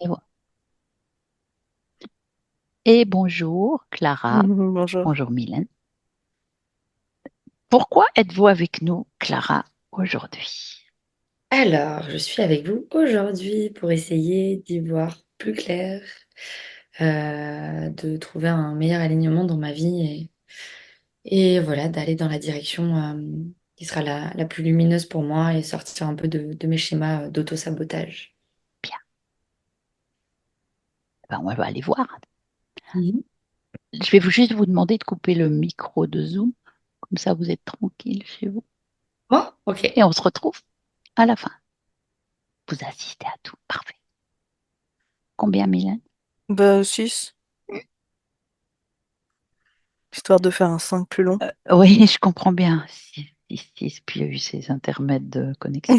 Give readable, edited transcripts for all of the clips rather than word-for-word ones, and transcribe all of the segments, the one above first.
Et, et bonjour, Clara. Bonjour. Bonjour, Mylène. Pourquoi êtes-vous avec nous, Clara, aujourd'hui? Alors, je suis avec vous aujourd'hui pour essayer d'y voir plus clair, de trouver un meilleur alignement dans ma vie et voilà, d'aller dans la direction qui sera la plus lumineuse pour moi et sortir un peu de mes schémas d'auto-sabotage. Bien, ben, on va aller voir. Mhm. Je vais juste vous demander de couper le micro de Zoom, comme ça vous êtes tranquille chez vous. Oh, ok. Et on se retrouve à la fin. Vous assistez à tout. Parfait. Combien, Mylène? Bah, 6, histoire de faire un 5 plus long. Oui, je comprends bien. 6, 6, 6, puis il y a eu ces intermèdes de connexion.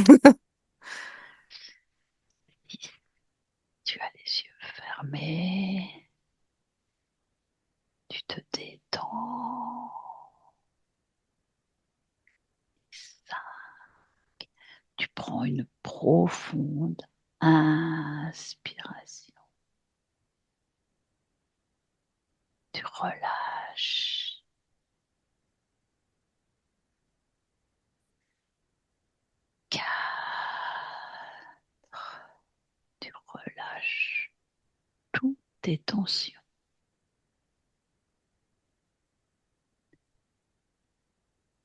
6. Tu as les yeux fermés. Tu te détends. Ça. Tu prends une profonde inspiration. Tu relâches. 4. Tu relâches toutes tes tensions.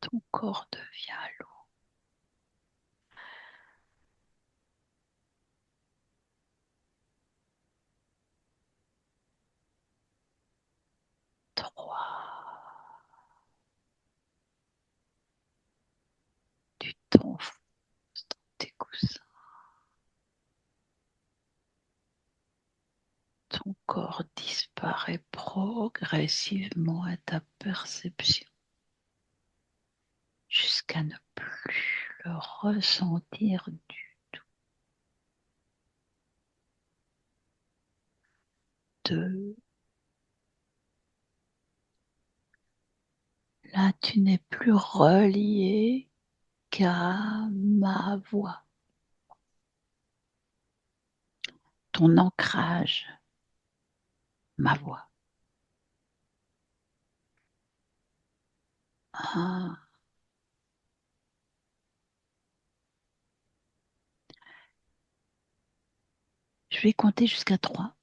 Ton corps devient lourd. 3. Tu t'enfonces dans tes coussins. Ton corps disparaît progressivement à ta perception jusqu'à ne plus le ressentir du tout. Là, tu n'es plus relié qu'à ma voix. Ton ancrage, ma voix. Ah, je vais compter jusqu'à 3.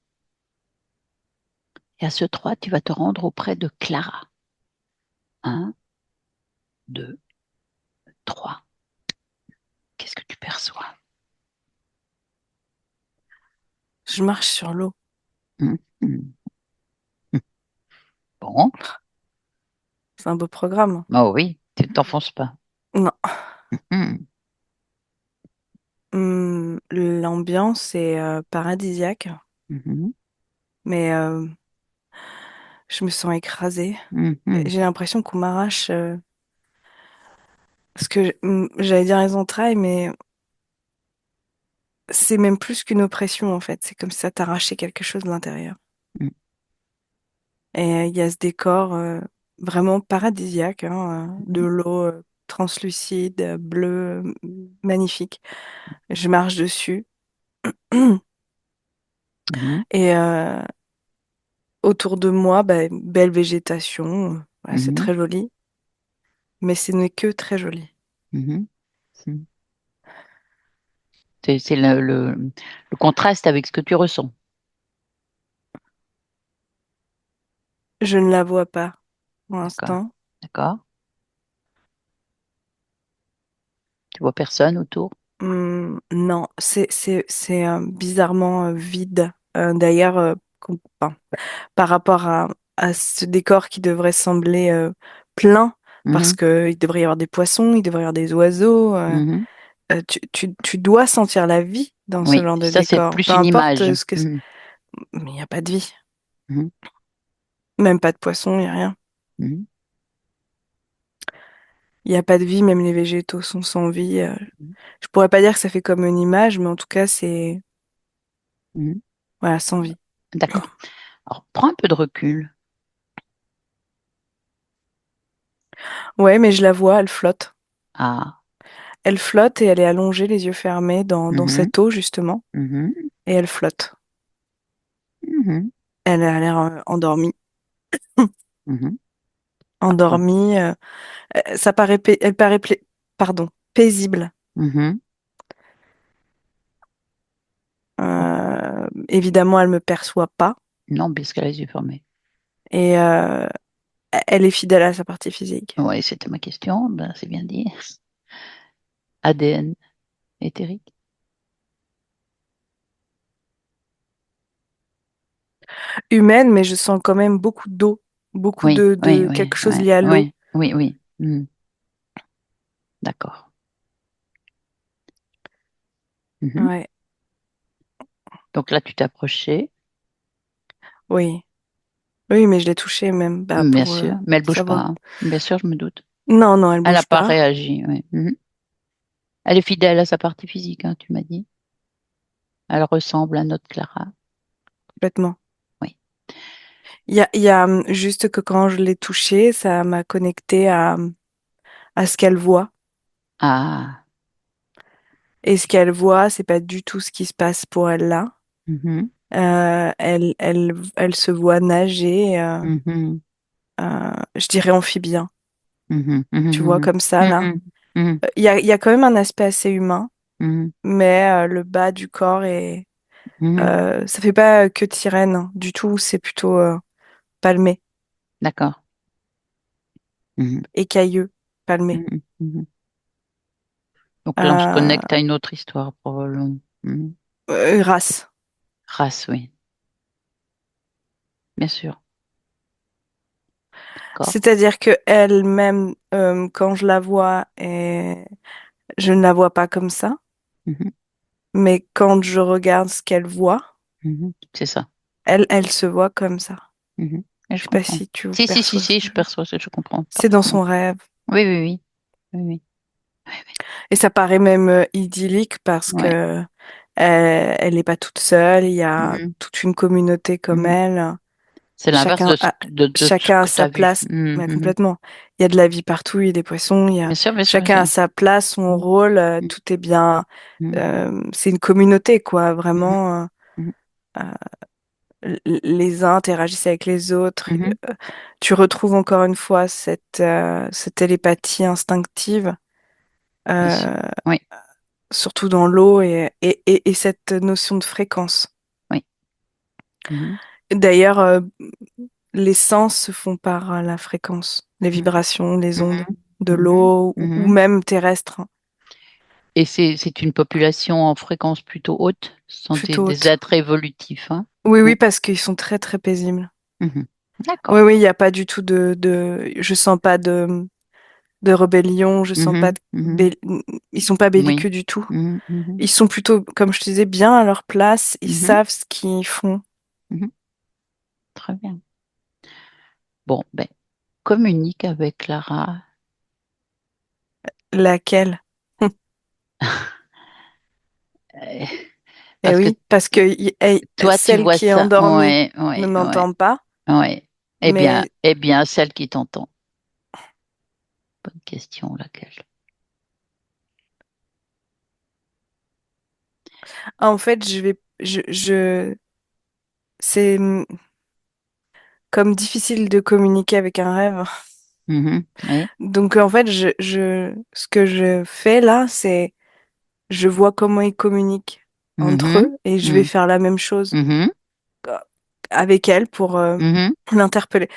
Et à ce 3, tu vas te rendre auprès de Clara. 1, 2, 3. Qu'est-ce que tu perçois? Je marche sur l'eau. Hum, hum. Bon, C'est un beau programme. oh oui, tu ne t'enfonces pas. Non. Hum, L'ambiance est paradisiaque, hum, mais je me sens écrasée. hum, hum, J'ai l'impression qu'on m'arrache, parce que j'allais dire les entrailles, mais c'est même plus qu'une oppression en fait. C'est comme si ça t'arrachait quelque chose de l'intérieur. hum, Et il y a ce décor vraiment paradisiaque, hein, de hum, l'eau translucide, bleue, magnifique. Je marche dessus hum, et autour de moi, bah, belle végétation. Voilà, c'est hum, très joli, mais ce n'est que très joli. hum, hum. C'est le contraste avec ce que tu ressens. Je ne la vois pas pour D'accord, l'instant. d'accord. Tu vois personne autour. Non, c'est bizarrement vide. D'ailleurs, enfin, par rapport à ce décor qui devrait sembler plein, parce Mhm, que il devrait y avoir des poissons, il devrait y avoir des oiseaux. mhm. Tu dois sentir la vie dans ce Oui, genre de ça c'est décor, peu plus une importe image. ce que. Mhm, Mais il n'y a pas de vie, mhm, même pas de poissons, il n'y a rien. mhm, Il n'y a pas de vie, même les végétaux sont sans vie. mhm, Je pourrais pas dire que ça fait comme une image, mais en tout cas, c'est mhm. voilà, sans vie. D'accord. Alors, prends un peu de recul. Ouais, mais je la vois, elle flotte. Ah. Elle flotte et elle est allongée, les yeux fermés, dans Mhm, cette eau, justement. mhm, Et elle flotte. Mhm. Elle a l'air endormie. Mhm. Pardon. Endormie. Ça paraît, elle paraît, pardon, paisible. Mhm. Évidemment, elle me perçoit pas. Non, puisqu'elle a les yeux fermés. Et elle est fidèle à sa partie physique. Oui, c'était ma question. Ben, c'est bien dit. ADN éthérique. Humaine, mais je sens quand même beaucoup d'eau. Beaucoup Oui, oui, de oui, quelque chose oui, lié à l'eau. oui, oui, oui. Mhm. D'accord. Mhm. Ouais, Donc là, tu t'es approché, oui. Oui, mais je l'ai touchée même, bah, bien pour sûr, mais elle bouge pas, savoir. hein. Bien sûr, je me doute. Non, non, elle Elle n'a bouge pas pas. réagi. Oui. Mhm. Elle est fidèle à sa partie physique, hein, tu m'as dit. Elle ressemble à notre Clara. Complètement. Oui. Il y a juste que quand je l'ai touchée, ça m'a connecté à ce qu'elle voit. Ah. Et ce qu'elle voit, c'est pas du tout ce qui se passe pour elle là. Mhm. Elle se voit nager, Mhm. je dirais amphibien. Mhm. Tu vois, Mhm. comme ça, là. Mhm. Mhm. Il y a quand même un aspect assez humain, Mhm. mais le bas du corps est. Mhm. Ça fait pas que de sirène, hein, du tout, c'est plutôt palmé, D'accord. Mhm. écailleux, palmé. Mhm. Mhm. Donc là, on se Euh, connecte à une autre histoire, probablement. Mhm. Race. Race, oui. Bien sûr. D'accord. C'est-à-dire que elle-même, quand je la vois, je ne la vois pas comme ça, Mhm. mais quand je regarde ce qu'elle voit, Mhm. C'est ça. elle se voit comme ça. Mhm. Et Je je sais pas comprends. si tu Si, si, si, perçois ce si, que je je veux dire. perçois, je comprends C'est dans parfaitement. son rêve. Oui, oui, oui. Oui, oui. Et ça paraît même idyllique parce Ouais. que elle n'est pas toute seule, il y a Mhm. toute une communauté comme Mhm. elle. C'est l'inverse Chacun a, de ce chacun a que tu sa as vu. place, Mhm. mais Mhm. complètement. Il y a de la vie partout, il y a des poissons, Bien sûr, bien sûr, bien chacun a sûr. sa place, son Mhm. rôle, Mhm. tout est bien. Mhm. C'est une communauté, quoi, Mhm. vraiment. Mhm. Les uns interagissent avec les autres. Mhm. Tu retrouves encore une fois cette télépathie instinctive, Bien sûr. euh, Oui, surtout dans l'eau et cette notion de fréquence. oui. Mhm. D'ailleurs, les sens se font par la fréquence, les Mhm. vibrations, les ondes Mhm. de Mhm. l'eau ou Mhm. même terrestres, hein, Et c'est une population en fréquence plutôt haute. Ce sont plutôt des hautes. êtres évolutifs, hein. Oui, Ouais. oui, parce qu'ils sont très, très paisibles. Mhm. Oui, D'accord. oui, il n'y a pas du tout je sens pas de rébellion, je sens pas Mhm. Mhm. ils sont pas Oui. belliqueux du tout. Mhm. Mhm. Ils sont plutôt, comme je te disais, bien à leur place, ils Mhm. savent ce qu'ils font. Mhm. Très bien. Bon, ben, communique avec Clara. Laquelle? Euh, Eh Parce que oui, parce que toi, tu celle vois qui est ça. endormie Ouais, ne ouais, ouais, m'entend pas, ouais. mais Eh bien, celle qui t'entend. Bonne question, laquelle? en fait, c'est comme difficile de communiquer avec un rêve. Mhm. Oui. Donc en fait, ce que je fais là, c'est je vois comment ils communiquent entre Mhm. eux et je vais Mhm. faire la même chose Mhm. euh, avec elle pour Mhm. l'interpeller.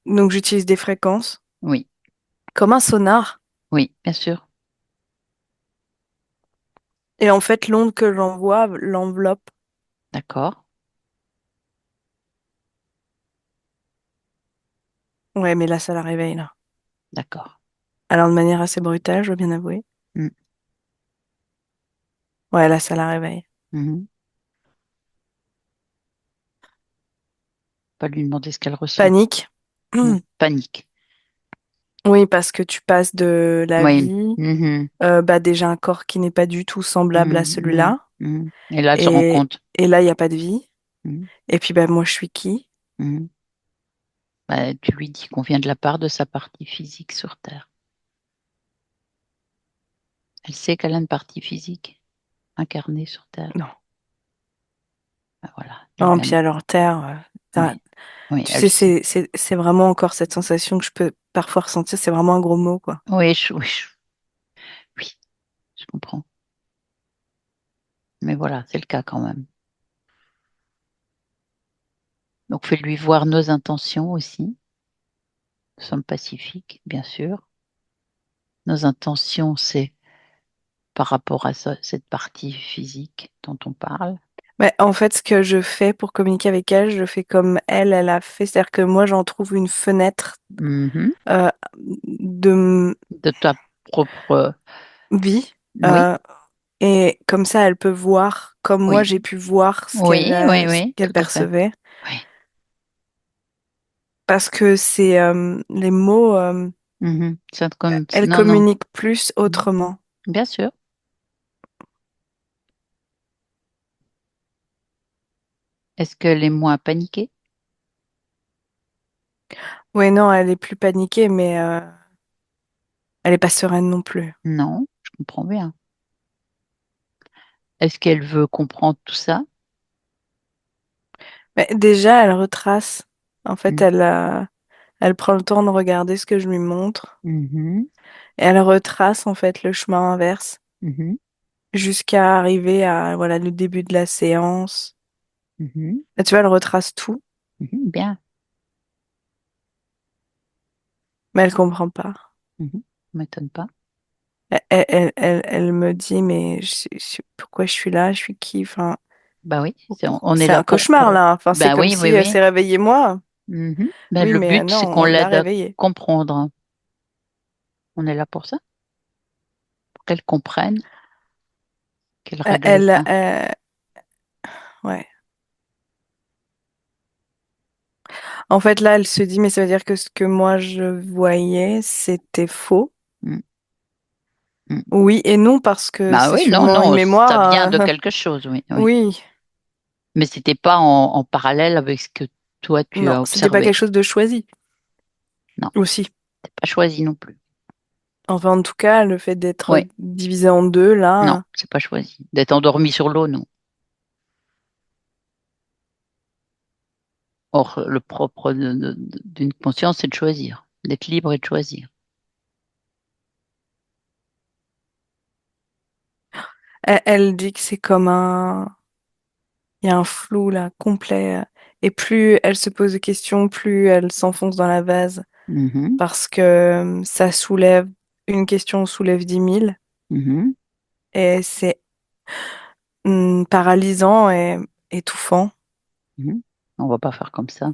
Donc j'utilise des fréquences Oui, comme un sonar. oui, bien sûr. Et en fait, l'onde que j'envoie l'enveloppe. D'accord, Ouais, mais là, ça la réveille, là. d'accord. Alors, de manière assez brutale, je dois bien avouer. Mhm. Ouais, là, ça la réveille. Mhm. Pas lui demander ce qu'elle ressent. Panique. Panique. Oui, parce que tu passes de la Oui. vie, Mhm. bah déjà un corps qui n'est pas du tout semblable à Mhm. Mhm. celui-là. Mhm. Et là, elle se rend compte. Et là, il n'y a pas de vie. Mhm. Et puis, bah, moi, je suis qui? Mhm. Bah, tu lui dis qu'on vient de la part de sa partie physique sur Terre. Elle sait qu'elle a une partie physique incarnée sur Terre. Non. Bah, voilà. Non, évidemment. puis alors terre, Oui, oui, tu elle sais, sait. c'est vraiment encore cette sensation que je peux parfois ressentir. C'est vraiment un gros mot, quoi. Oui, oui, je comprends. Mais voilà, c'est le cas quand même. Donc, fais-lui voir nos intentions aussi. Nous sommes pacifiques, bien sûr. Nos intentions, c'est par rapport à cette partie physique dont on parle. Mais en fait, ce que je fais pour communiquer avec elle, je fais comme elle a fait. C'est-à-dire que moi, j'en trouve une fenêtre Mhm. euh, de De ta propre... vie. Oui, euh, et comme ça, elle peut voir, comme moi, oui, j'ai pu voir oui, oui, ce oui, qu'elle tout à fait. percevait. Oui. Parce que c'est les mots, Mhm. C'est comme... elle Non, non. communique plus Mhm. autrement. Bien sûr. Est-ce qu'elle est moins paniquée? Ouais, non, elle est plus paniquée, mais elle est pas sereine non plus. Non, je comprends bien. Est-ce qu'elle veut comprendre tout ça? Mais déjà, elle retrace. En fait, Mhm. elle prend le temps de regarder ce que je lui montre. Mhm. Et elle retrace, en fait, le chemin inverse Mhm. jusqu'à arriver à, voilà, le début de la séance. Mhm. Et tu vois, elle retrace tout, Mhm. Bien. mais elle comprend pas. Mhm. M'étonne pas. Elle me dit, mais pourquoi je suis là? Je suis qui? Enfin, Bah oui, on est c'est là un cauchemar, là. Enfin, c'est bah comme oui, oui, si oui. c'est réveillez-moi. Mhm. Ben, Oui, le mais but, non, c'est qu'on on l'a l'aide à réveillée. comprendre. On est là pour ça, pour qu'elle comprenne, qu'elle règle Elle, ça. ouais. En fait, là, elle se dit, mais ça veut dire que ce que moi je voyais, c'était faux. Mm. Mm. Oui et non, parce que Bah c'est oui, non, sûrement une non, ça vient mémoire. de quelque chose, oui, oui. Oui, Mais c'était pas en parallèle avec ce que toi tu non, as c'était pas observé. quelque chose de choisi Non, aussi. c'est pas choisi non plus. Enfin, en tout cas, le fait d'être Oui, divisé en deux, non, là, c'est pas choisi. D'être endormi sur l'eau, non. Or, le propre d'une conscience, c'est de choisir, d'être libre et de choisir. elle dit que c'est comme il y a un flou là, complet. Et plus elle se pose de questions, plus elle s'enfonce dans la vase. Mhm. Parce que ça soulève, une question soulève 10 000. Mhm. Et c'est paralysant et étouffant. Mhm. On va pas faire comme ça.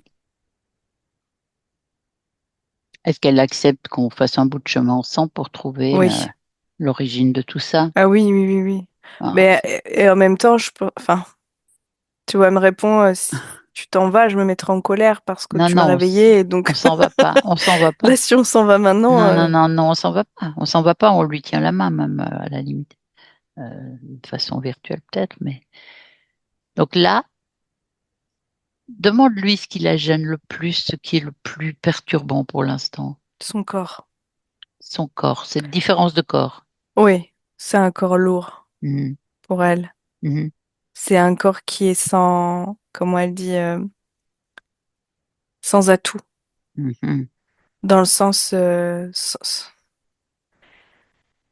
Est-ce qu'elle accepte qu'on fasse un bout de chemin ensemble pour trouver Oui. l'origine de tout ça? Ah oui, oui, oui, oui. Ah, Mais et en même temps, enfin, tu vois, elle me répond, si tu t'en vas, je me mettrai en colère parce que non, tu m'as non, réveillée. Et on donc, s'en va pas, on s'en va là, pas. si on s'en va maintenant, Non, non, non, non, on s'en va pas. On s'en va pas, on lui tient la main même à la limite. De façon virtuelle peut-être, mais. Donc là, demande-lui ce qui la gêne le plus, ce qui est le plus perturbant pour l'instant. son corps. Son corps, cette différence de corps. Oui, c'est un corps lourd Mhm. pour elle. Mhm. C'est un corps qui est sans, comment elle dit, sans atout. Mhm. Dans le sens,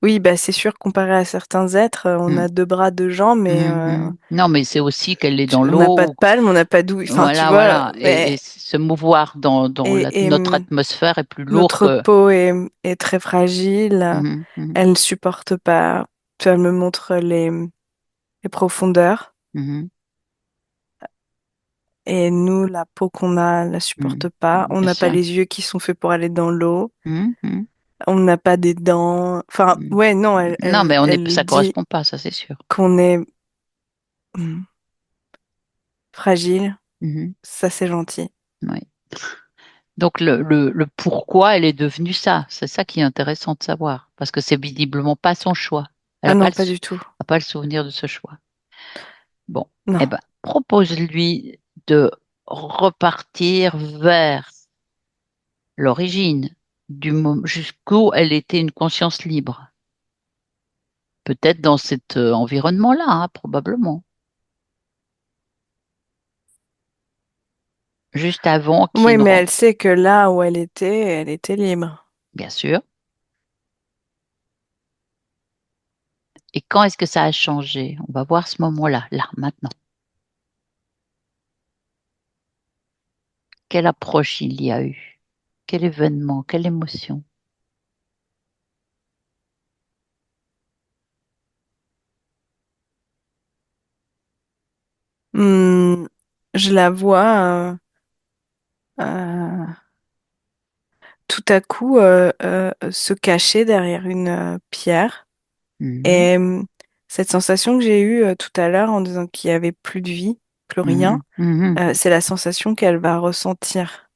oui, bah, c'est sûr, comparé à certains êtres, on Mhm. a 2 bras, 2 jambes, mais Mhm. Non, mais c'est aussi qu'elle est dans on n'a pas de l'eau. palme, on n'a pas d'ouïe. Enfin, tu Voilà, vois, voilà. Et mais se mouvoir dans et notre atmosphère est plus lourd notre que. peau est très fragile. Mhm. Mhm. Elle ne supporte pas. Tu vois, elle me montre les profondeurs. Mhm. Et nous, la peau qu'on a, elle la Mhm. supporte pas. On Bien n'a pas sûr. les yeux qui sont faits pour aller dans l'eau. Mhm. Mhm. On n'a pas des dents. Enfin, Mhm. ouais, non, Non, mais ça elle dit correspond pas, ça c'est sûr. qu'on est hum, fragile. Mhm. Ça, c'est gentil. Oui. Donc le pourquoi elle est devenue ça, c'est ça qui est intéressant de savoir, parce que c'est visiblement pas son choix. Elle Ah n'a pas non, pas du tout. pas le souvenir de ce choix. Bon, Non. eh ben, propose-lui de repartir vers l'origine du moment jusqu'où elle était une conscience libre. Peut-être dans cet environnement-là, hein, probablement. juste avant qu'il y ait Oui, une mais elle sait que là où elle était libre. bien sûr. Et quand est-ce que ça a changé? On va voir ce moment-là, là, maintenant. Quelle approche il y a eu? Quel événement? Quelle émotion? Hmm, je la vois euh, tout à coup se cacher derrière une pierre. Mhm, Et cette sensation que j'ai eue tout à l'heure en disant qu'il y avait plus de vie, plus rien, mhm, mhm. c'est la sensation qu'elle va ressentir.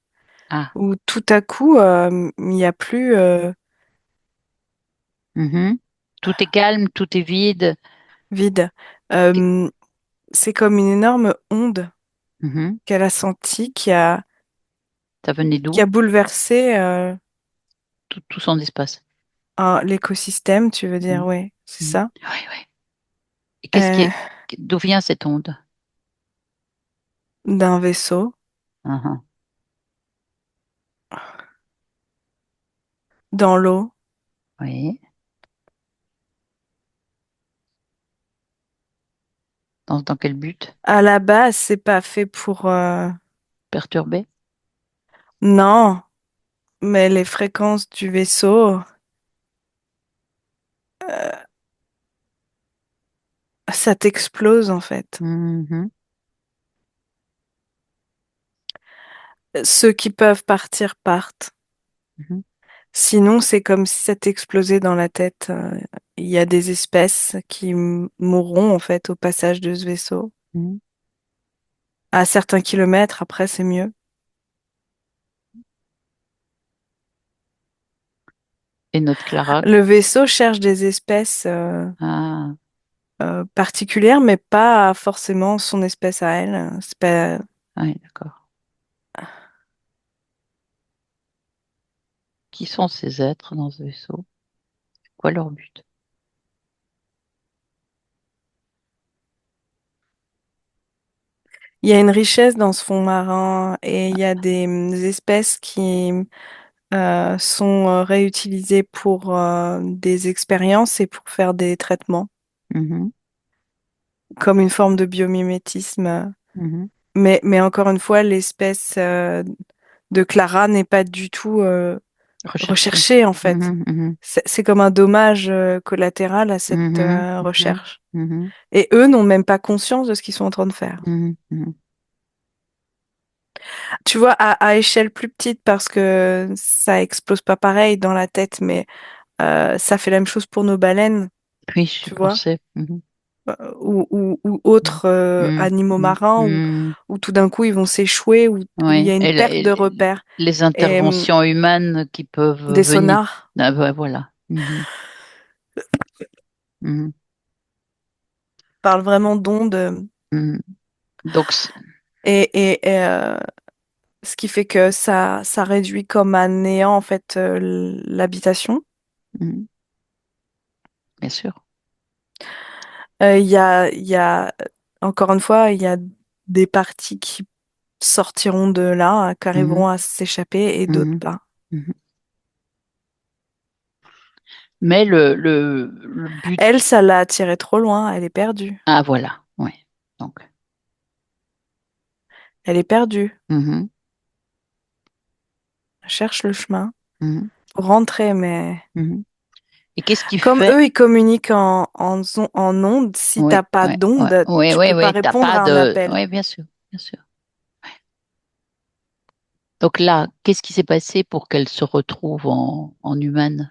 Ah, Où tout à coup, il n'y a plus mhm. Tout est calme, tout est vide. vide. T- Euh, c'est comme une énorme onde mhm. qu'elle a sentie Ça venait qui d'où? a bouleversé Tout son espace. l'écosystème, tu veux dire, Mhm, oui, c'est mhm. ça. Oui, oui. Et Euh, d'où vient cette onde? d'un vaisseau, Mhm. dans l'eau. Oui. Dans quel but? À la base, c'est pas fait pour... Perturbé? non, mais les fréquences du vaisseau, ça t'explose en fait. Mhm, Ceux qui peuvent partir partent. mhm, Sinon, c'est comme si ça t'explosait dans la tête. Il y a des espèces qui mourront en fait au passage de ce vaisseau. mhm. À certains kilomètres, après, c'est mieux. Et notre Clara? Le vaisseau cherche des espèces Ah, particulières, mais pas forcément son espèce à elle. C'est pas... oui, d'accord. Qui sont ces êtres dans ce vaisseau? Quoi leur but? Il y a une richesse dans ce fond marin et il y a des espèces qui sont réutilisées pour des expériences et pour faire des traitements, Mhm, comme une forme de biomimétisme. mhm. Mais encore une fois, l'espèce de Clara n'est pas du tout Recherché. recherchée, en fait. Mhm, mhm, C'est comme un dommage collatéral à cette mhm, mhm, recherche. mhm, Et eux n'ont même pas conscience de ce qu'ils sont en train de faire. mhm, mhm. Tu vois, à échelle plus petite, parce que ça explose pas pareil dans la tête, mais ça fait la même chose pour nos baleines, Oui, j'y tu vois, pensais. Mhm, ou autres mhm, animaux mhm, marins, mhm. où tout d'un coup ils vont s'échouer, où il y Oui, a une et, perte de repères. les Et interventions humaines qui peuvent des venir. sonars Ah, bah, voilà. Mhm, mhm, parlent vraiment d'ondes, mhm. Donc, et ce qui fait que ça réduit comme à néant en fait l'habitation. mhm, bien sûr. Il y a, encore une fois, il y a des parties qui sortiront de là, hein, qui Mhm, arriveront à s'échapper et d'autres mhm, pas. mhm. Mais le but. Elle, ça l'a attirée trop loin, elle est perdue. Ah, voilà. Oui. Donc. Elle est perdue. Mhm, Elle cherche le chemin mhm, pour rentrer, mais mhm. Et qu'est-ce qui comme fait? eux, ils communiquent en ondes, si Oui, t'as pas oui, oui, d'onde, oui, tu oui, peux pas oui. T'as répondre pas à un de. appel. Oui, bien sûr, bien sûr. Donc là, qu'est-ce qui s'est passé pour qu'elle se retrouve en humane?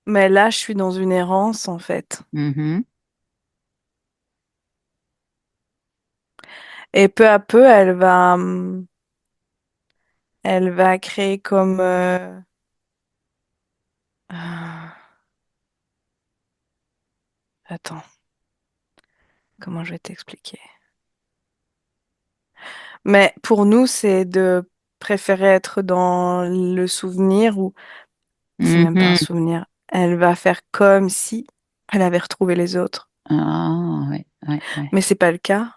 Mais là, je suis dans une errance, en fait. Mhm, Et peu à peu, elle va créer comme, attends, comment je vais t'expliquer? Mais pour nous, c'est de préférer être dans le souvenir ou c'est même pas un mhm, souvenir. Elle va faire comme si elle avait retrouvé les autres. Ah, ouais, ouais, ouais. Mais c'est pas le cas.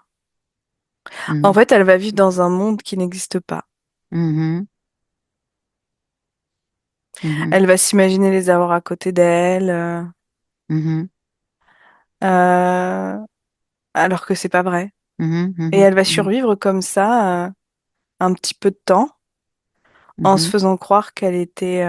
En Mhm. fait, elle va vivre dans un monde qui n'existe pas. Mhm. Mhm. Elle va s'imaginer les avoir à côté d'elle, Mhm. euh, alors que c'est pas vrai. Mhm. Et Mhm. elle va Mhm. survivre comme ça, un petit peu de temps, en se Mhm. faisant croire qu'elle était.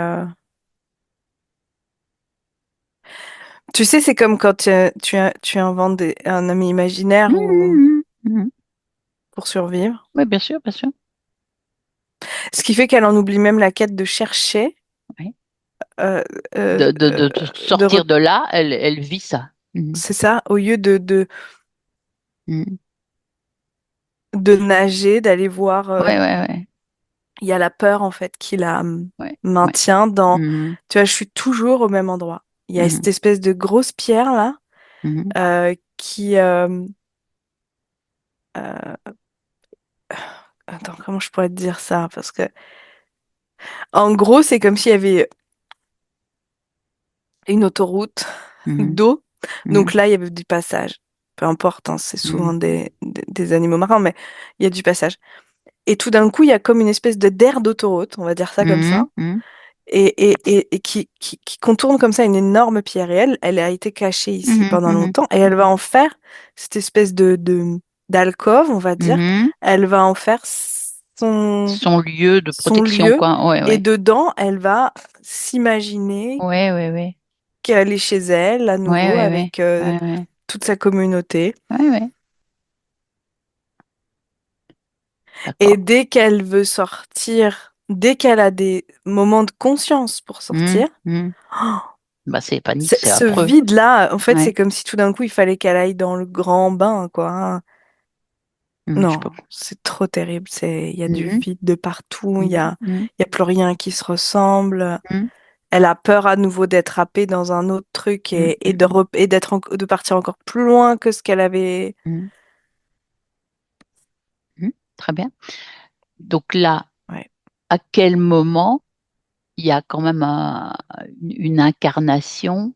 Tu sais, c'est comme quand tu inventes un ami imaginaire ou Mhm. Mhm. pour survivre. Oui, bien sûr, bien sûr. Ce qui fait qu'elle en oublie même la quête de chercher, Oui. euh, euh, De de sortir de là, elle vit ça. Mhm. c'est ça, au lieu Mhm. de nager, d'aller voir. Ouais, ouais, ouais. Il y a la peur en fait qui la Ouais, ouais. maintient dans. Mhm. Tu vois, je suis toujours au même endroit. Il y a cette Mhm. espèce de grosse pierre là Mhm. qui. Euh, Attends, comment je pourrais te dire ça? Parce que en gros, c'est comme s'il y avait une autoroute Mhm. d'eau. Donc Mhm. là, il y avait du passage. Peu importe, hein, c'est souvent des animaux marins, mais il y a du passage. Et tout d'un coup, il y a comme une espèce de d'aire d'autoroute, on va dire ça comme ça, Mhm. Mhm. et qui contourne comme ça une énorme pierre. Et elle a été cachée ici Mhm. pendant Mhm. longtemps, et elle va en faire cette espèce d'alcôve, on va dire. Mhm. Elle va en faire Son lieu de son protection, lieu, quoi. Ouais, et ouais. dedans, elle va s'imaginer Ouais, ouais, ouais. qu'elle est chez elle à Ouais, nouveau ouais, ouais. avec Ouais, ouais. toute sa communauté. Ouais, ouais. Et D'accord. dès qu'elle veut sortir, dès qu'elle a des moments de conscience pour Mhm. sortir, Mhm. oh, Bah, c'est panique, c'est ce affreux. vide-là, en fait, c'est Ouais. comme si tout d'un coup, il fallait qu'elle aille dans le grand bain, quoi, hein. Mhm. Je Non, peux. c'est trop terrible. Il y a du Mhm. vide de partout. Mhm. Mhm. Il y a plus rien qui se ressemble. Mhm. Elle a peur à nouveau d'être happée dans un autre truc Mhm. et de partir encore plus loin que ce qu'elle avait. Mhm. Mhm. Très bien. Donc là, Ouais, à quel moment il y a quand même une incarnation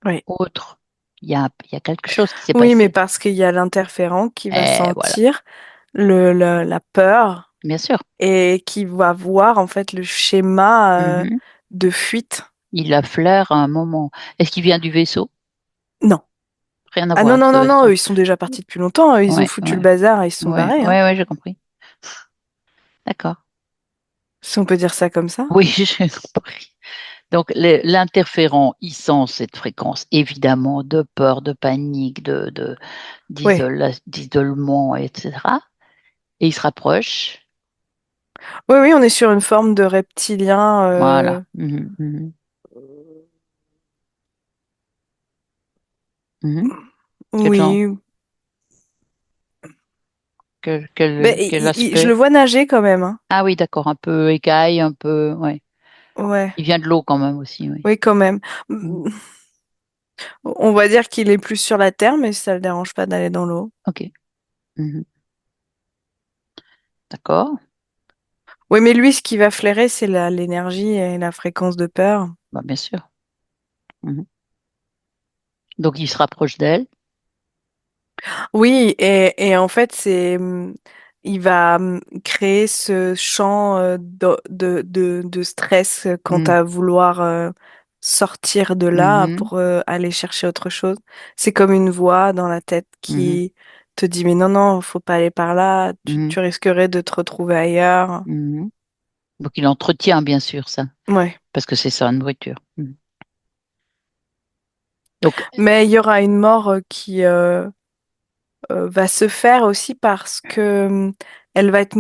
ouais. autre? Il y a quelque chose qui s'est Oui, mais passé. parce qu'il y a l'interférent qui va Et voilà. sentir la peur Bien sûr. et qui va voir en fait le schéma Mhm. de fuite. Il la flaire à un moment. Est-ce qu'il vient du vaisseau? Non. Rien à Ah voir non, avec non, ce non, non, vaisseau. eux, ils sont déjà partis depuis longtemps. Ils ont Ouais, foutu le ouais, bazar et ils se sont ouais, barrés, hein. ouais, ouais, j'ai compris. D'accord. Si on peut dire ça comme ça. Oui, j'ai compris. Donc, l'interférent, il sent cette fréquence, évidemment, de peur, de panique, Oui. d'isolement, etc. Et il se rapproche. Oui, oui, on est sur une forme de reptilien. Voilà. Mhm, mhm, mhm. Quel genre? Oui. Quel, Mais quel je le aspect? vois nager quand même, hein. Ah oui, d'accord, un peu écaille, un peu. Ouais. Ouais. Il vient de l'eau quand même aussi, oui. Oui, quand même. Mhm. On va dire qu'il est plus sur la terre, mais ça le dérange pas d'aller dans l'eau. Ok. Mhm. D'accord. Oui, mais lui, ce qui va flairer, c'est l'énergie et la fréquence de peur. Bah, bien sûr. Mhm. Donc, il se rapproche d'elle. Oui, et en fait, il va créer ce champ de stress quant Mhm, à vouloir sortir de là mhm, pour aller chercher autre chose. C'est comme une voix dans la tête mhm, qui te dit, mais non, non, faut pas aller par là, mhm, tu risquerais de te retrouver ailleurs. mhm. Donc, il entretient bien sûr ça, Ouais. parce que c'est sa nourriture. Mhm. Donc, Mais il y aura une mort qui va se faire aussi parce que elle va être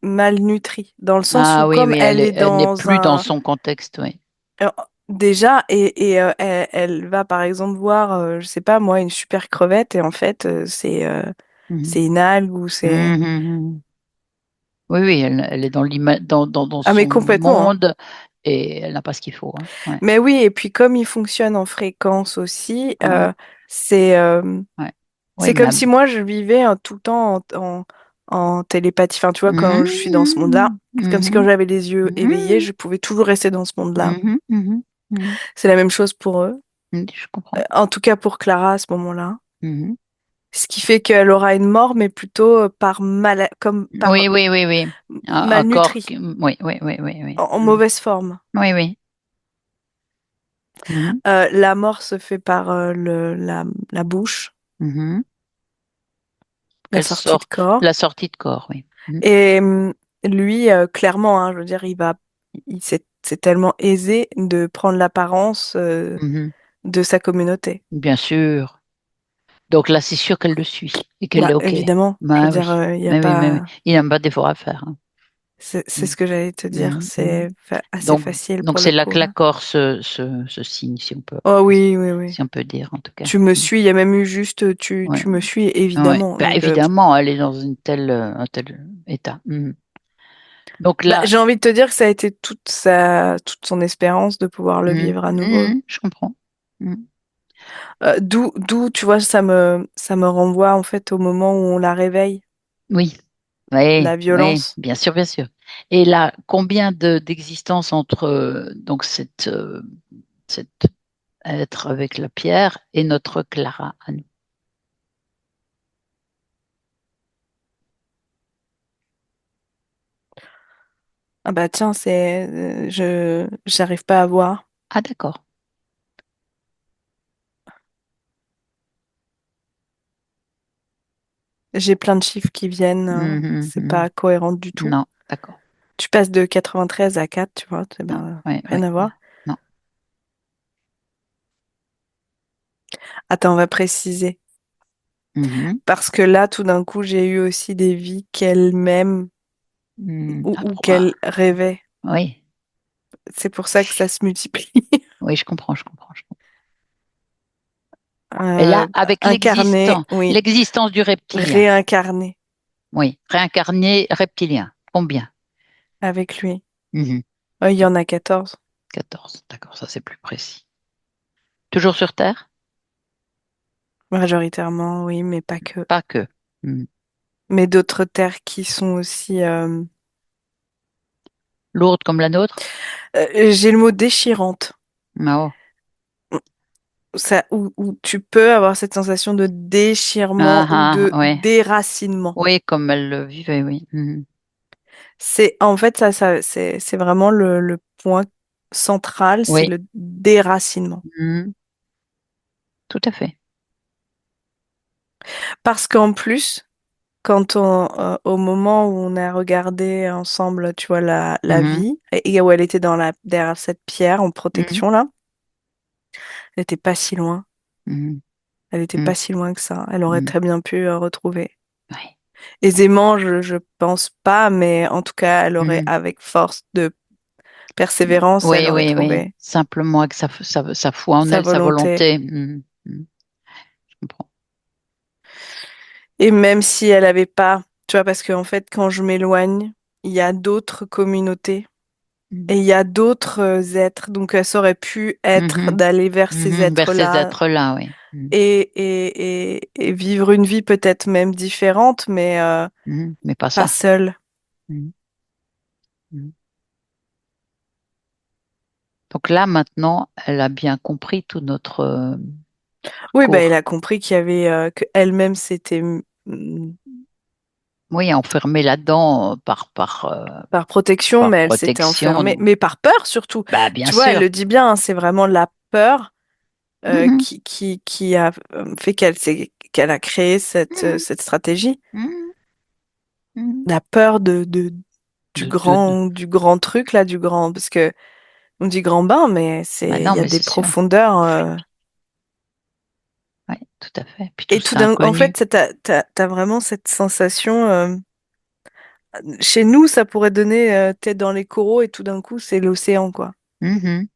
malnutrie, dans le sens ah où oui, comme oui, elle est elle n'est dans plus dans un... son contexte, oui. Alors, déjà, elle va par exemple voir, je sais pas moi, une super crevette et en fait Mhm. c'est une algue ou c'est... Mhm, mhm. Oui, oui, elle est dans Ah son mais complètement, hein. monde et elle n'a pas ce qu'il faut, hein. Ouais, Mais oui, et puis comme il fonctionne en fréquence aussi, ouais, c'est euh, ouais. Oui, c'est mais comme si moi je vivais tout le temps en télépathie. Enfin, tu vois, quand je suis dans ce monde-là, Mhm, c'est comme si quand mhm, j'avais les yeux éveillés, mhm, je pouvais toujours rester dans ce monde-là. mhm, mhm, mhm, C'est la même chose pour eux. Je comprends. En tout cas pour Clara à ce moment-là. Mhm. Ce qui fait qu'elle aura une mort, mais plutôt comme par Oui, oui, oui, oui. Encore, malnutrie, oui, oui, oui, oui, oui. en mauvaise forme. Oui, oui. Mhm, La mort se fait par la bouche, mhm. la Qu'elle sortie de sort corps. la sortie de corps, oui. Mhm, Et lui, clairement, hein, je veux dire, c'est tellement aisé de prendre l'apparence mhm. de sa communauté. Bien sûr. Donc là, c'est sûr qu'elle le suit et qu'elle Bah, est OK. évidemment, je veux Ben dire, oui. il y a Mais oui. pas. Il n'a pas d'effort à faire, hein. C'est Mhm, ce que j'allais te dire. mhm, mhm. C'est assez Donc, facile donc pour le c'est là coup, que là. l'accord se signe, si on peut, Oh oui, oui, oui. si on peut dire, en tout cas. Tu me Mhm. suis, il y a même eu juste Ouais, tu me suis, ouais. évidemment. Ben, Donc, évidemment, elle est dans un tel état. Mhm. Donc bah, là, j'ai envie de te dire que ça a été toute son espérance de pouvoir le mhm, vivre à nouveau. mhm, je comprends. Mhm. D'où, tu vois, ça me renvoie en fait au moment où on la réveille, Oui, oui, la oui, violence. bien sûr, bien sûr. Et là, combien d'existence entre donc cette être avec la pierre et notre Clara à nous? Ah bah tiens, j'arrive pas à voir. Ah, d'accord. J'ai plein de chiffres qui viennent, Mhm, c'est mhm. pas cohérent du tout. Non, d'accord. Tu passes de 93 à 4, tu vois, Non, ben, oui, oui, rien à voir. non. Attends, on va préciser. Mhm, Parce que là, tout d'un coup, j'ai eu aussi des vies qu'elle-même mhm. ou, Ah, ou qu'elle rêvait. oui, C'est pour ça que ça se multiplie. oui, je comprends, je comprends, je comprends. Et Euh, là, avec Incarné, oui, l'existence du reptilien, réincarné oui, réincarné reptilien, combien? avec lui. Mhm. Il y en a 14. 14, d'accord, ça c'est plus précis. Toujours sur Terre? Majoritairement, oui, mais pas que. Pas que. Mhm. Mais d'autres terres qui sont aussi... Lourde comme la nôtre? j'ai le mot déchirante. Oh. Où tu peux avoir cette sensation de déchirement ou Ah, de ah, ouais. déracinement. Oui, comme elle le vivait, oui. Mhm. C'est en fait c'est vraiment le point central, c'est Oui. le déracinement. Mhm. Tout à fait. Parce qu'en plus, au moment où on a regardé ensemble, tu vois, la Mhm. vie, et où elle était derrière cette pierre en Mhm. protection là, elle était pas si loin. Mhm. Elle était Mhm. pas si loin que ça. Elle aurait Mhm. très bien pu retrouver. Ouais. Aisément, je pense pas, mais en tout cas, elle aurait, Mhm. avec force de persévérance, elle Oui, aurait oui, oui. trouvé Simplement que ça fout en sa elle sa volonté. volonté. Mhm. Mhm. Je comprends. Et même si elle avait pas, tu vois, parce qu'en fait, quand je m'éloigne, il y a d'autres communautés Mhm. et il y a d'autres êtres. Donc, ça aurait pu être Mhm. d'aller vers ces Mhm. Vers ces êtres-là êtres-là, oui. Mhm. et vivre une vie peut-être même différente, mais Mhm. Mais pas pas ça. seule. Mhm. Mhm. Donc là, maintenant, elle a bien compris tout notre Oui, bah, elle cours. a compris qu'il y avait, que elle-même s'était Oui, enfermée là-dedans par protection, par mais elle s'était protection. enfermée, mais par peur surtout. Bah, bien Tu vois, elle sûr. le dit bien, hein, c'est vraiment la peur Mhm. qui a fait qu'elle a créé Mhm. cette stratégie. Mhm. Mhm. La peur De... du grand truc, là, du grand, parce que on dit grand bain, mais Bah il non, y a mais des c'est sûr. profondeurs. Oui, tout à fait. Puis tout Et tout ça en inconnu. fait, t'as vraiment cette sensation, chez nous, ça pourrait donner, tête dans les coraux et tout d'un coup, c'est l'océan, quoi. Mhm.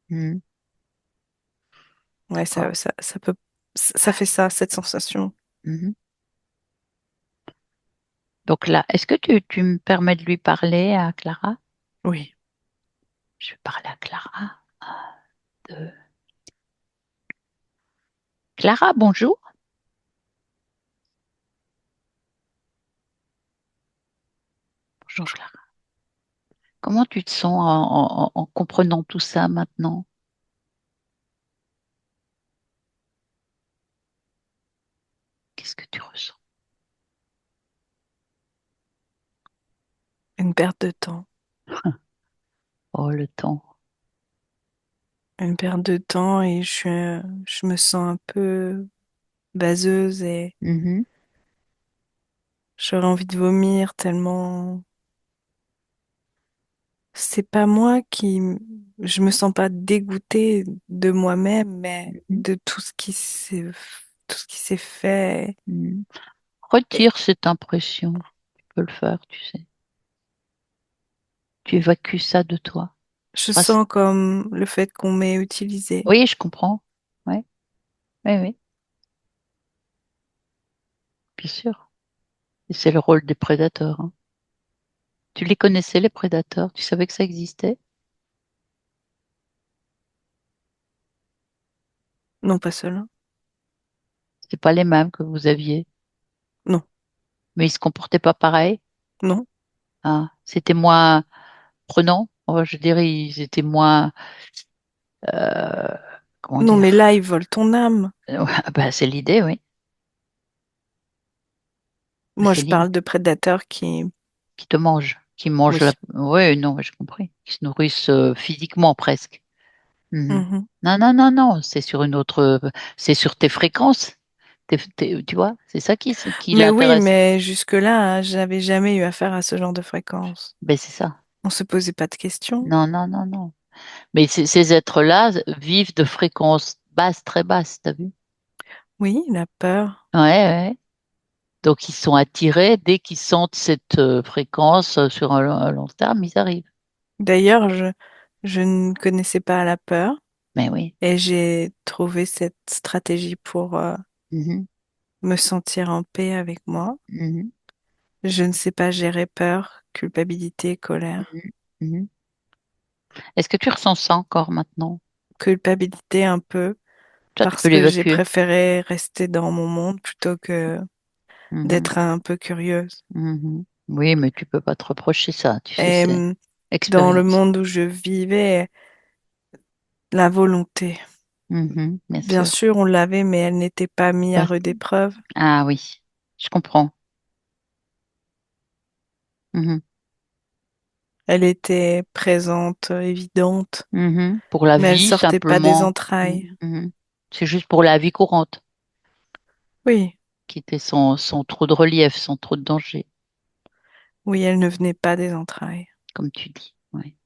Mhm. Ouais, Wow. ça fait ça, cette sensation. Mhm. Donc là, est-ce que tu me permets de lui parler à Clara? Oui. Je vais parler à Clara. De... Clara, bonjour. Bonjour Clara. Comment tu te sens en comprenant tout ça maintenant? Qu'est-ce que tu ressens? Une perte de temps. Oh, le temps. Une perte de temps et je me sens un peu vaseuse et Mhm, j'aurais envie de vomir tellement c'est pas moi je me sens pas dégoûtée de moi-même, mais mhm, de tout ce qui s'est fait. mhm. Et Retire cette impression. Tu peux le faire, tu sais. Tu évacues ça de toi. je Parce- sens comme le fait qu'on m'ait utilisé. Oui, je comprends. Oui, oui, oui, bien sûr. Et c'est le rôle des prédateurs, hein. Tu les connaissais, les prédateurs? Tu savais que ça existait? Non, pas seul. C'est pas les mêmes que vous aviez, Non, mais ils se comportaient pas pareil. non. Ah, c'était moins prenant. Oh, je dirais, ils étaient moins, euh, comment Non, mais dire? là, ils volent ton âme. Ouais, bah, c'est l'idée, oui. Bah, Moi, c'est je l'idée. parle de prédateurs Qui te mangent, qui mangent la. oui. Oui, non, j'ai compris. Qui se nourrissent physiquement presque. Mhm. Mhm. Non, non, non, non, c'est sur une autre, c'est sur tes fréquences. Tu vois, c'est ça qui Mais oui, l'intéresse. mais jusque-là, hein, j'avais jamais eu affaire à ce genre de fréquence. Ben, c'est ça. On se posait pas de questions. Non, non, non, non. Mais ces êtres-là vivent de fréquences basses, très basses, t'as vu? Oui, la peur. Ouais, ouais. Donc, ils sont attirés dès qu'ils sentent cette fréquence sur un long terme, ils arrivent. D'ailleurs, je ne connaissais pas la peur Mais oui. et j'ai trouvé cette stratégie pour Mhm, me sentir en paix avec moi. mhm, Je ne sais pas gérer peur, culpabilité, colère. mhm, mhm. Est-ce que tu ressens ça encore maintenant? Culpabilité un peu Toi, tu parce peux que j'ai l'évacuer. préféré rester dans mon monde plutôt que Mhm, d'être un peu curieuse. mhm. Oui, mais tu peux pas te reprocher ça, tu sais, Et c'est dans le expérience. monde où je vivais, la volonté. Mhm, bien Bien sûr. sûr, on l'avait, mais elle n'était pas mise à Pas- rude épreuve. Ah oui, je comprends. Mhm, Elle était présente, évidente, mhm. Pour la mais elle vie, sortait pas des simplement. entrailles. Mhm, mhm. C'est juste pour la vie courante, Oui, qui était sans trop de relief, sans trop de danger, oui, elle ne venait pas des entrailles. comme tu dis. Oui.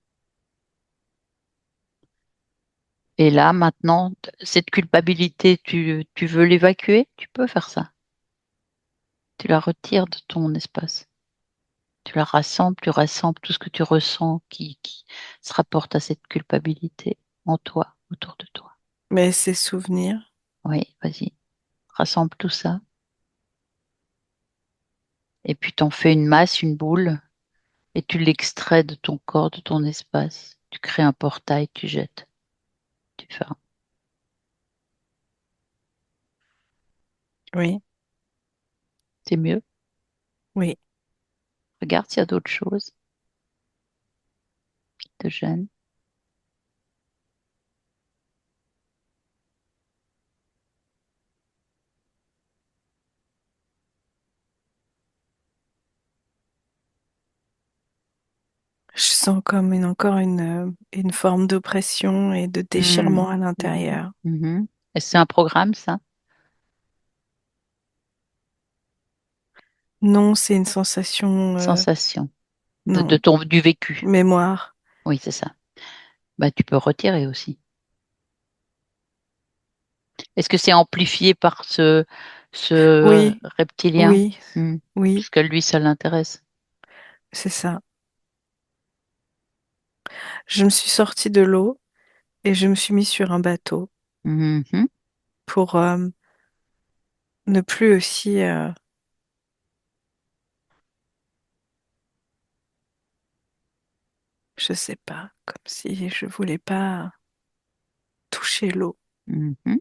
Et là, maintenant, cette culpabilité, tu veux l'évacuer? Tu peux faire ça. Tu la retires de ton espace. Tu la rassembles, tu rassembles tout ce que tu ressens qui se rapporte à cette culpabilité en toi, autour de toi. Mais ses souvenirs, Oui, vas-y, rassemble tout ça. Et puis t'en fais une masse, une boule, et tu l'extrais de ton corps, de ton espace. Tu crées un portail, tu jettes. Tu fais oui, c'est mieux. oui. Regarde s'il y a d'autres choses qui te gênent. Je sens comme une forme d'oppression et de Mhm, déchirement à mhm, l'intérieur. mhm. Et c'est un programme, ça? Non, c'est une sensation, Sensation non, du vécu. mémoire. Oui, c'est ça. Bah, tu peux retirer aussi. Est-ce que c'est amplifié par ce Oui, reptilien? oui, Hmm. oui, Parce que lui, ça l'intéresse. c'est ça. Je me suis sortie de l'eau et je me suis mis sur un bateau Mhm. pour ne plus aussi, je sais pas, comme si je voulais pas toucher l'eau. Mhm.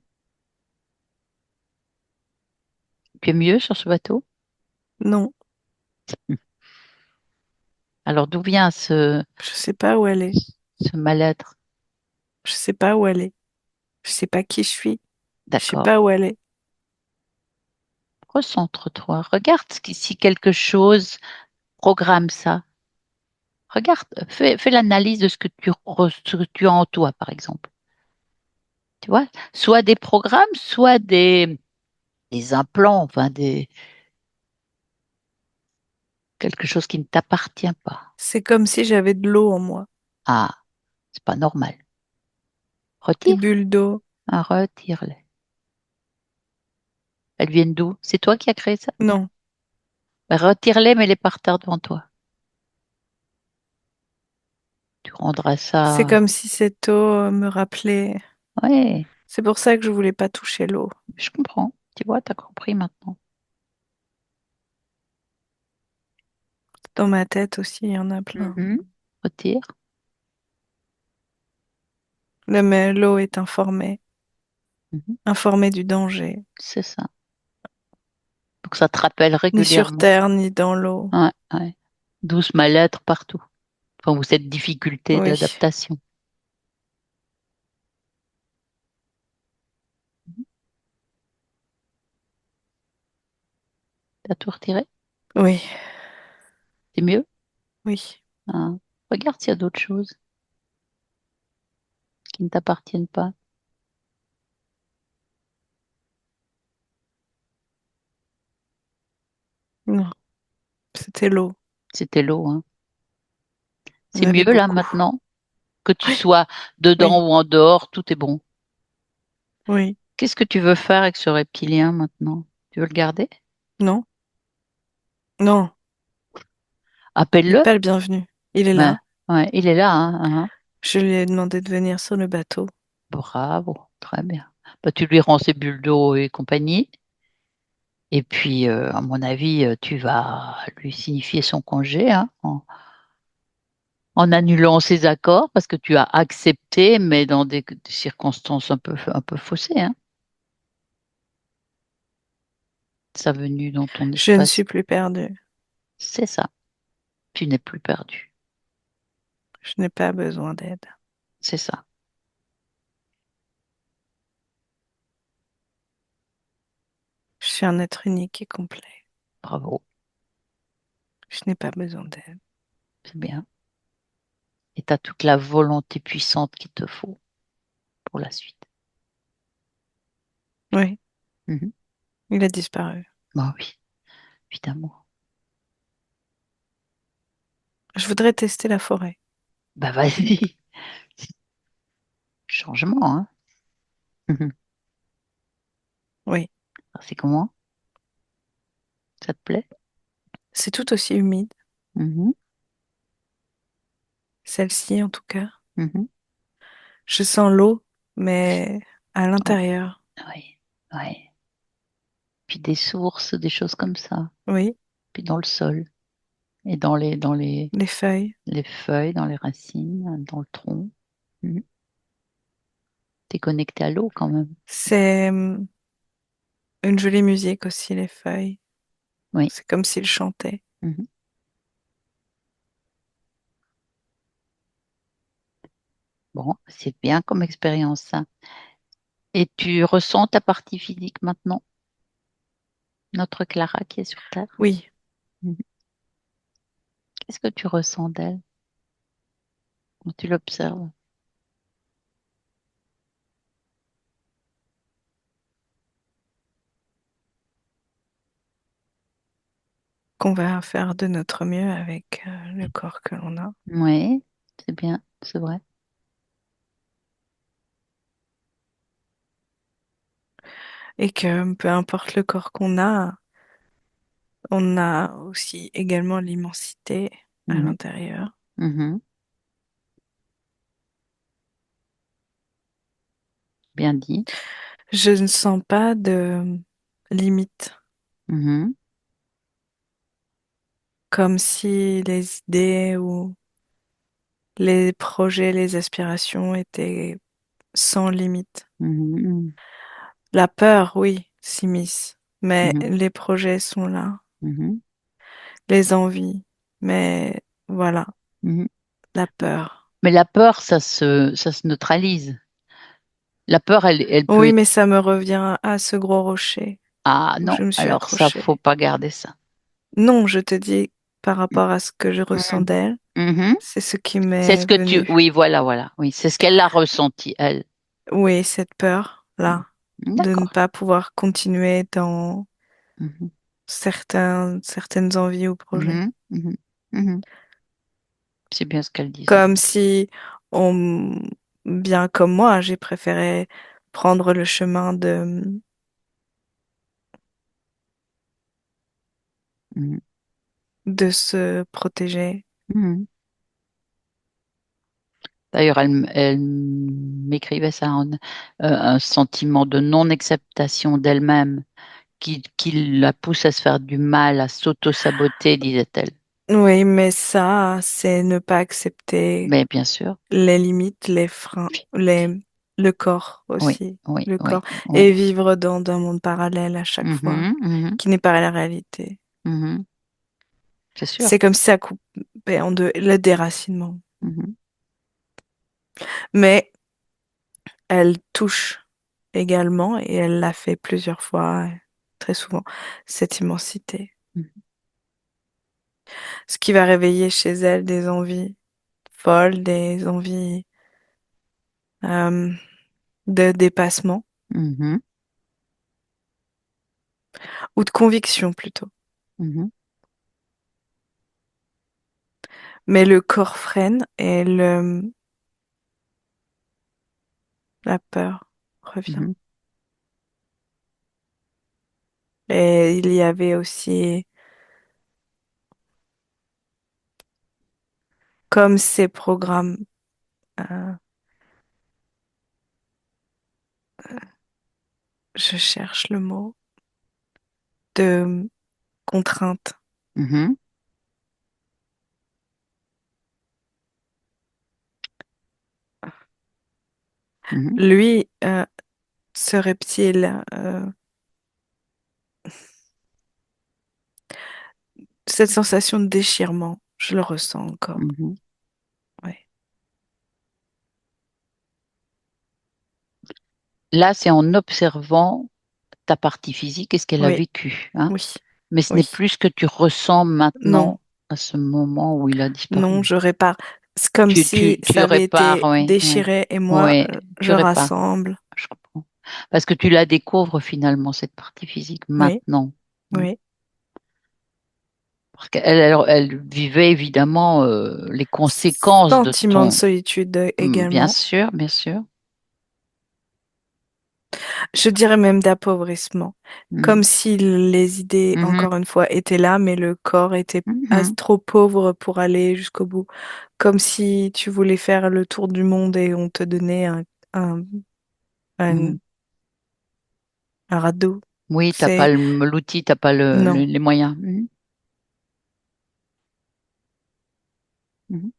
Tu es mieux sur ce bateau? Non, Hmm. Alors, d'où vient je sais pas où elle est. ce mal-être? Je sais pas où elle est. Je sais pas qui je suis. Je sais D'accord. pas où elle est. recentre-toi. Regarde si quelque chose programme ça. Regarde, fais l'analyse de ce que tu as en toi, par exemple. Tu vois, soit des programmes, soit des implants, enfin quelque chose qui ne t'appartient pas. C'est comme si j'avais de l'eau en moi, Ah, c'est pas normal. des Retire, bulles d'eau. ah, retire-les. Elles viennent d'où? C'est toi qui as créé ça? Non, Ben, retire-les, mets-les par terre devant toi. Tu rendras c'est ça. comme si cette eau me rappelait. Ouais, C'est pour ça que je voulais pas toucher l'eau. je comprends. Tu vois, t'as compris maintenant. Dans ma tête aussi, il y en a plein. Mhm. Retire. Mais l'eau est informée, Mhm. informée du danger. C'est ça. Donc ça te rappelle Ni sur régulièrement. terre, ni dans l'eau. Ouais, ouais. Douce mal-être partout. Enfin, ou cette difficulté Oui, d'adaptation. T'as tout retiré? oui, C'est mieux? oui. Hein. Regarde s'il y a d'autres choses qui ne t'appartiennent pas. Non, c'était l'eau. C'était l'eau, hein. Il y C'est en mieux avait là beaucoup. maintenant, que tu Oui, sois dedans oui, ou en dehors, tout est bon. oui. Qu'est-ce que tu veux faire avec ce reptilien maintenant? Tu veux le garder? Non, non, il n'est Appelle-le. pas le bienvenu. Il est Ouais, là. ouais, il est là, hein. Je lui ai demandé de venir sur le bateau. Bravo, très bien. Bah, tu lui rends ses bulles d'eau et compagnie. Et puis, à mon avis, tu vas lui signifier son congé, hein, en annulant ses accords parce que tu as accepté, mais dans des circonstances un peu faussées, hein, sa venue dans ton Je ne espace. suis plus perdue. C'est ça. Tu n'es plus perdu. Je n'ai pas besoin d'aide. C'est ça. Je suis un être unique et complet. Bravo. Je n'ai pas besoin d'aide. C'est bien. Et tu as toute la volonté puissante qu'il te faut pour la suite. Oui, Mhm. il a disparu. Bah oui, évidemment. Je voudrais tester la forêt. Bah vas-y. Changement, hein. Mhm. Oui, Alors, c'est comment? Ça te plaît? c'est tout aussi humide. Mhm. Celle-ci, en tout cas. Mhm. Je sens l'eau, mais à Oh, l'intérieur. oui, oui. Puis des sources, des choses comme ça. Oui, Puis dans le sol et dans les feuilles. les feuilles, dans les racines, dans le tronc. Mhm. T'es connecté à l'eau quand même. C'est une jolie musique aussi, les feuilles. Oui. C'est comme s'ils chantaient. Mhm. Bon, c'est bien comme expérience ça. Et tu ressens ta partie physique maintenant, notre Clara qui est sur Terre. Oui, Mhm. Qu'est-ce que tu ressens d'elle quand tu l'observes? qu'on va faire de notre mieux avec le corps que l'on a. Oui, c'est bien, c'est vrai. Et que peu importe le corps qu'on a, on a aussi également l'immensité à Mhm. l'intérieur. Mhm. Bien dit. Je ne sens pas de limite, Mhm. comme si les idées ou les projets, les aspirations étaient sans limite. Mhm. La peur, oui, s'immisce, mais Mhm. les projets sont là, Mhm. les envies, mais voilà, Mhm. la peur. Mais la peur, ça se neutralise. La peur, elle peut Oui, être. mais ça me revient à ce gros rocher. Ah où non, je me suis alors ça, faut accrochée. pas garder ça. Non, je te dis par rapport à ce que je ressens Mhm. d'elle, Mhm. c'est ce qui C'est ce m'est que tu... venu. Oui, voilà, voilà. Oui, c'est ce qu'elle a ressenti, elle. Oui, cette peur-là de ne D'accord. pas pouvoir continuer dans Mhm. certaines envies ou projets. Mhm. Mhm. Mhm. C'est bien ce qu'elle disait. Comme si on, bien comme moi, j'ai préféré prendre le chemin Mhm. de se protéger. Mhm. D'ailleurs, elle m'écrivait ça, un sentiment de non-acceptation d'elle-même qui la pousse à se faire du mal, à s'auto-saboter, disait-elle. Oui, mais ça, c'est ne pas accepter Mais bien sûr, les limites, les freins, le corps oui, aussi, oui, le oui, corps, oui. et vivre dans un monde parallèle à chaque fois, Mhm, mhm, qui n'est pas la réalité. mhm. C'est sûr. C'est comme si ça coupait en deux, le déracinement. Mhm, Mais elle touche également, et elle l'a fait plusieurs fois, très souvent, cette immensité. mhm, Ce qui va réveiller chez elle des envies folles, des envies euh, de dépassement, mhm, ou de conviction plutôt. mhm, Mais le corps freine et la peur revient. mhm, Et il y avait aussi, comme ces programmes, euh, je cherche le mot, de contrainte. mhm, mhm, Lui, ce reptile, cette sensation de déchirement, je le ressens encore. mhm. Ouais. Là, c'est en observant ta partie physique et ce qu'elle a Oui, vécu, hein. oui, Mais ce n'est oui. plus ce que tu ressens Non, maintenant à ce moment où il a non, disparu. je répare. C'est comme si Tu ça avait répares, été oui, oui, déchiré et moi, oui, tu je répares. rassemble. Je comprends. Parce que tu la découvres finalement, cette partie physique, Oui, maintenant. Hein. oui. Parce elle vivait évidemment les conséquences de Sentiment de ton... solitude Bien également. sûr, bien sûr. Je dirais même d'appauvrissement. Comme Mhm, si les idées, mhm, encore une fois, étaient là, mais le corps était mhm, trop pauvre pour aller jusqu'au bout. Comme si tu voulais faire le tour du monde et on te donnait un, un, mhm. un radeau. Oui, t'as pas C'est, l'outil, t'as pas non. les moyens. Mhm, mhm.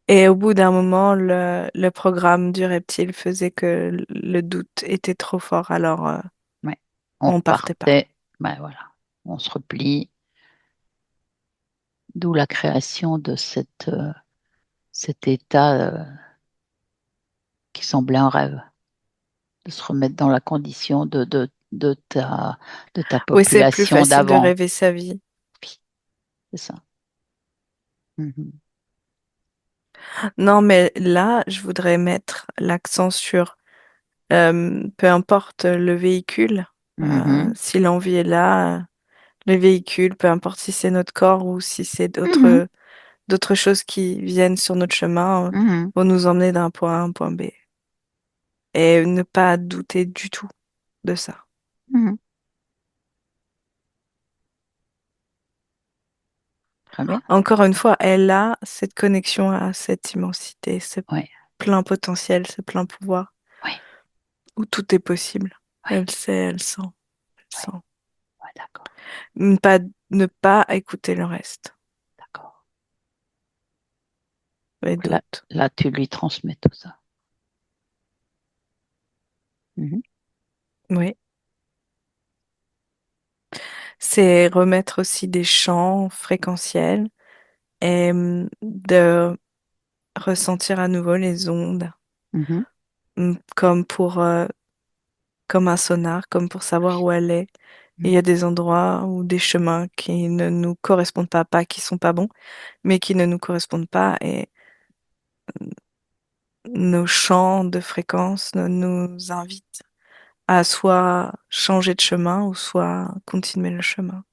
Et au bout d'un moment, le programme du reptile faisait que le doute était trop fort, alors Ouais. On on partait pas. repartait, ben voilà, on se replie, d'où la création de cet état qui semblait un rêve, de se remettre dans la condition de ta Oui, c'est plus population facile de d'avant. rêver sa vie. Oui, c'est ça. Mhm, Non, mais là, je voudrais mettre l'accent sur peu importe le véhicule, mhm, si l'envie est là, le véhicule, peu importe si c'est notre corps ou si c'est mhm, d'autres choses qui viennent sur notre chemin, mhm, vont nous emmener d'un point A à un point B. Et ne pas douter du tout de ça. mhm. Très bien. Encore une fois, elle a cette connexion à cette immensité, ce Oui, plein potentiel, ce plein pouvoir, oui, où tout est possible. oui, Elle sait, elle sent, elle oui, sent. ouais, d'accord, Ne pas écouter le reste, d'accord. les Là, doutes. là, tu lui transmets tout ça. Mhm, Oui. C'est remettre aussi des champs fréquentiels et de ressentir à nouveau les ondes, mhm, comme comme un sonar, comme pour savoir où elle est. Et il y a des endroits ou des chemins qui ne nous correspondent pas qui sont pas bons, mais qui ne nous correspondent pas. Et nos champs de fréquence nous invitent à soit changer de chemin ou soit continuer le chemin.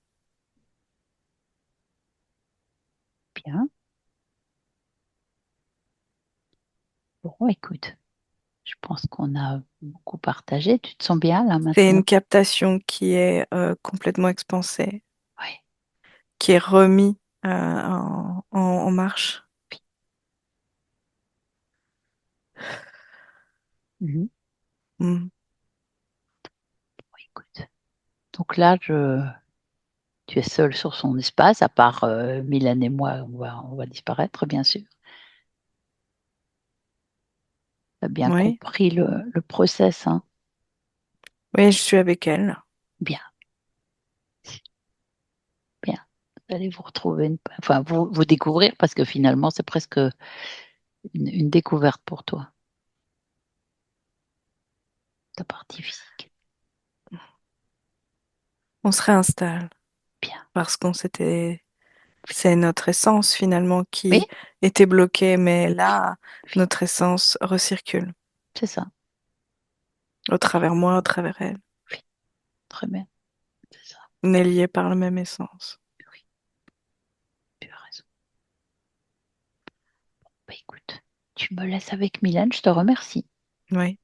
Bien. Bon, écoute, je pense qu'on a beaucoup partagé. Tu te sens bien là C'est une maintenant? captation qui est complètement expansée, Oui. qui est remis en marche. Mhm. Mm. Bon, écoute. Donc là, tu es seul sur son espace, à part Mylène et moi, on va disparaître, bien sûr. Tu as bien Oui, compris le process, hein? oui, je suis avec elle. Bien, bien. Vous allez vous retrouver, enfin, vous découvrir, parce que finalement, c'est presque une découverte pour toi, ta partie physique. On se réinstalle Bien. parce c'est notre essence finalement Oui, qui était bloquée, mais là, notre essence recircule c'est ça. au travers moi, au travers elle. Oui, très bien, c'est ça. On est liés par la même essence. Oui, tu as raison. Bah, écoute, tu me laisses avec Mylène, je te remercie. Oui,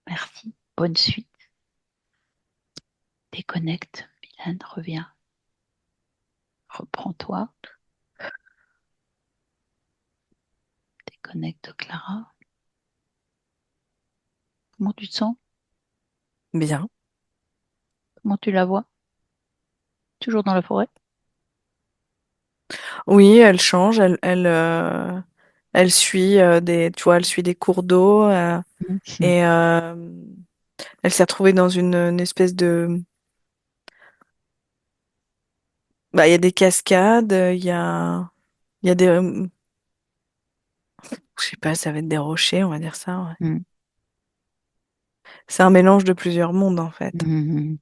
Merci. Bonne suite. Déconnecte, Mylène, reviens. Reprends-toi. Déconnecte, Clara. Comment tu te sens? bien. Comment tu la vois? Toujours dans la forêt? Oui, elle change, elle suit tu vois, elle suit des cours d'eau Mhm. et elle s'est retrouvée dans une espèce bah, il y a des cascades, il y a je sais pas, ça va être des rochers, on va dire ça. Ouais. Mhm. C'est un mélange de plusieurs mondes en fait. Mhm.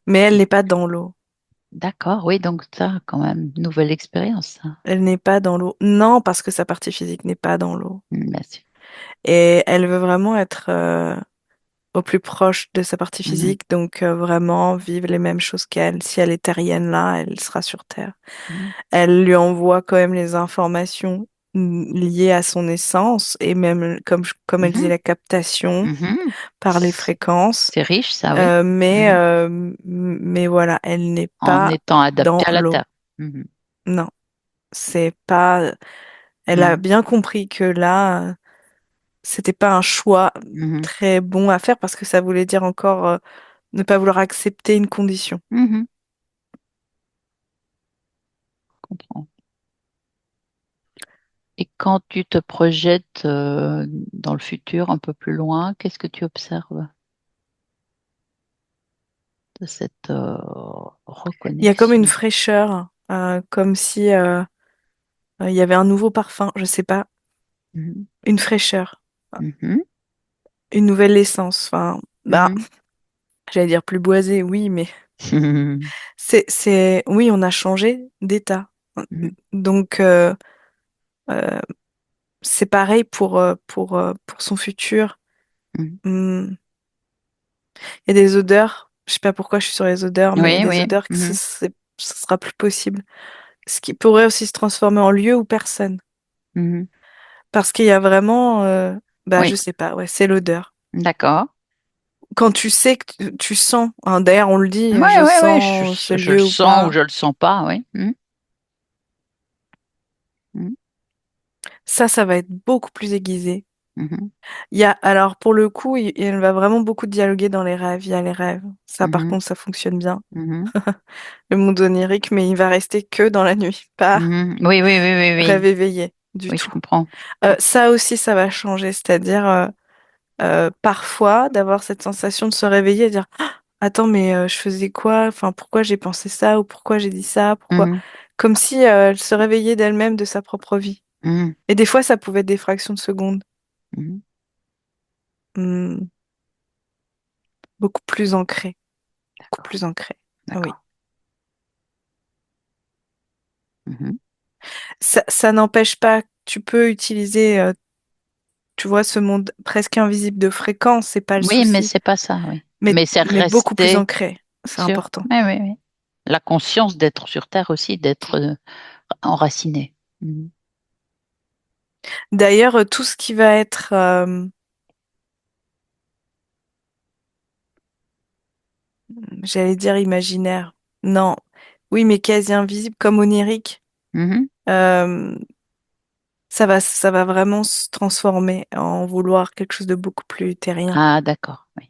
Mais elle n'est pas dans l'eau. D'accord, oui, donc ça, quand même, nouvelle expérience, ça. Elle n'est pas dans l'eau. Non, parce que sa partie physique n'est pas dans l'eau. Bien sûr. Et elle veut vraiment être au plus proche de sa partie Mhm. physique, donc vraiment vivre les mêmes choses qu'elle. Si elle est terrienne là, elle sera sur Terre. Mhm. Elle lui envoie quand même les informations liées à son essence et même, comme elle dit, Mhm. la captation Mhm. par les fréquences. C'est riche, ça, oui. Mhm. Mais voilà, elle n'est En pas étant adapté dans à la l'eau. Terre. Mhm. Non, c'est pas. Elle a Mhm. bien compris que là, c'était pas un choix Mhm. très bon à faire parce que ça voulait dire encore ne pas vouloir accepter une condition. Mhm. Comprends. Et quand tu te projettes dans le futur, un peu plus loin, qu'est-ce que tu observes de cette Il y a comme une reconnexion? fraîcheur, comme si il y avait un nouveau parfum, je sais pas, Mhm. une fraîcheur, Mhm. une nouvelle essence. Enfin, bah, Mhm. j'allais dire plus boisé, oui, mais Mhm. oui, on a changé d'état. Mhm. Donc, euh, c'est pareil pour son futur. Mhm. Hmm. Il y a des odeurs, je sais pas pourquoi je suis sur les odeurs, mais il y a Oui, des oui. odeurs que Mhm. ce sera plus possible. Ce qui pourrait aussi se transformer en lieu ou personne. Mhm. Parce qu'il y a vraiment, bah, Oui, je sais pas, ouais, c'est l'odeur. d'accord. Quand tu sais que tu sens, hein, d'ailleurs on le dit, Oui, je oui, oui, sens ce je le lieu ou sens ou pas. je le sens pas, oui. Mhm. Mhm. Ça va être beaucoup plus aiguisé. Mhm. Alors pour le coup, il va vraiment beaucoup dialoguer dans les rêves. Il y a les rêves. Ça, par Mhm. contre, ça fonctionne bien. Mhm. Le monde onirique, mais il va rester que dans la nuit, pas Mhm. Oui, oui, oui, oui, rêve oui. éveillé du Oui, je tout. comprends. Ça aussi, ça va changer. C'est-à-dire, parfois, d'avoir cette sensation de se réveiller et dire, attends, mais je faisais quoi? Enfin, pourquoi j'ai pensé ça? Ou pourquoi j'ai dit ça? Pourquoi? Mhm. Comme si elle se réveillait d'elle-même de sa propre vie. Mhm. Et des fois, ça pouvait être des fractions de secondes. Mhm. hum, beaucoup plus ancré. Beaucoup D'accord, plus ancré. Ah oui. d'accord. Mhm. Ça n'empêche pas que tu peux utiliser, tu vois, ce monde presque invisible de fréquence, c'est pas le Oui, mais souci. c'est pas ça, oui. Mais, Mais c'est mais beaucoup plus resté ancré. C'est sur. important. Oui, oui, oui. La conscience d'être sur Terre aussi, d'être enraciné. Mhm. D'ailleurs, tout ce qui va être, j'allais dire imaginaire. Non. Oui, mais quasi invisible, comme onirique. Mhm. euh, ça va vraiment se transformer en vouloir quelque chose de beaucoup plus terrien. Ah, d'accord, oui.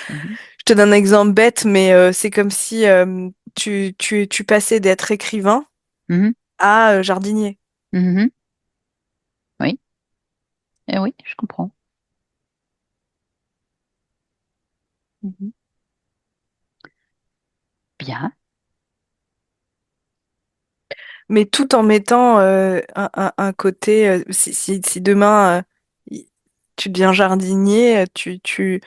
Mhm. Je te donne un exemple bête, mais c'est comme si tu passais d'être écrivain Mhm. à jardinier. Mhm. Oui, eh oui, je comprends. Mhm. Bien. Mais tout en mettant un côté, si demain tu deviens jardinier, tu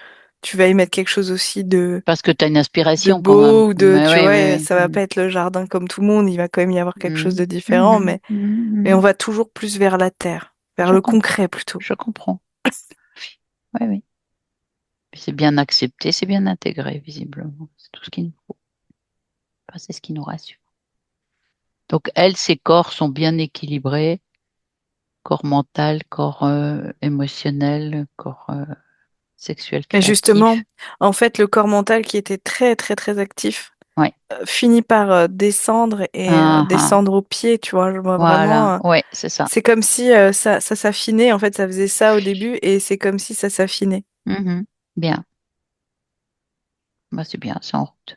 vas y mettre quelque chose aussi Parce que tu as une de inspiration quand même. beau ou de, Mais tu oui, vois, oui, ça va oui. pas être le jardin comme tout le monde, il va quand même y avoir quelque chose de Mhm. différent, Mhm. Mhm. mais on Mhm. va toujours plus vers la terre, vers Je le comprends. concret plutôt. Je comprends. Oui, oui. Puis c'est bien accepté, c'est bien intégré, visiblement. C'est tout ce qu'il nous faut. Enfin, c'est ce qui nous rassure. Donc, elle, ses corps sont bien équilibrés. Corps mental, corps émotionnel, corps sexuel Et justement, créatif. en fait, le corps mental qui était très, très, très actif, Ouais. finit par descendre et Ah, ah. descendre aux pieds, tu vois, je vois Voilà. vraiment. Ouais, c'est ça. C'est comme si ça s'affinait. En fait, ça faisait ça au début et c'est comme si ça s'affinait. Mhm. Bien. Bah, c'est bien, c'est en route.